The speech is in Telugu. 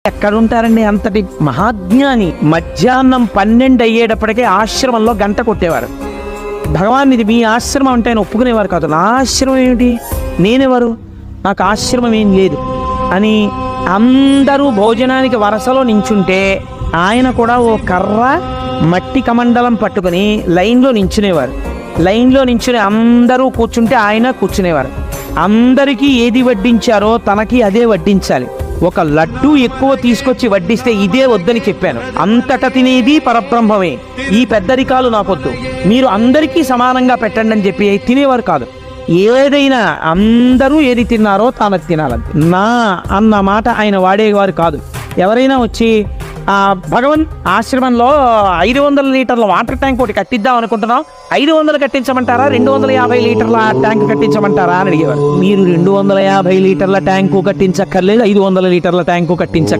ఎక్కడుంటారండి అంతటి మహాజ్ఞాని? మధ్యాహ్నం 12 అయ్యేటప్పటికే ఆశ్రమంలో గంట కొట్టేవారు. భగవాన్ ఇది మీ ఆశ్రమం అంటే ఆయన ఒప్పుకునేవారు కాదు. నా ఆశ్రమం ఏమిటి, నేనెవరు, నాకు ఆశ్రమం ఏం లేదు అని అందరూ భోజనానికి వరసలో నించుంటే ఆయన కూడా ఓ కర్ర మట్టి కమండలం పట్టుకుని లైన్లో నించునేవారు. లైన్లో నించుని అందరూ కూర్చుంటే ఆయన కూర్చునేవారు. అందరికీ ఏది వడ్డించారో తనకి అదే వడ్డించాలి. ఒక లడ్డు ఎక్కువ తీసుకొచ్చి వడ్డిస్తే ఇదే వద్దని చెప్పాను. అంతట తినేది పరబ్రహ్మమే, ఈ పెద్దరికాలు నాకొద్దు, మీరు అందరికీ సమానంగా పెట్టండి అని చెప్పి తినేవారు కాదు. ఏదైనా అందరూ ఏది తిన్నారో తాను తినాలని నా అన్న మాట ఆయన వాడేవారు కాదు. ఎవరైనా వచ్చి భగవన్ ఆశ్రమంలో 500 లీటర్ల వాటర్ ట్యాంక్ ఒకటి కట్టిద్దాం అనుకుంటున్నాం, 500 కట్టించమంటారా, 250 లీటర్ల ట్యాంక్ కట్టించమంటారా అని అడిగేవారు. మీరు 250 లీటర్ల ట్యాంకు కట్టించక్కర్లేదు, 500 లీటర్ల ట్యాంకు కట్టించ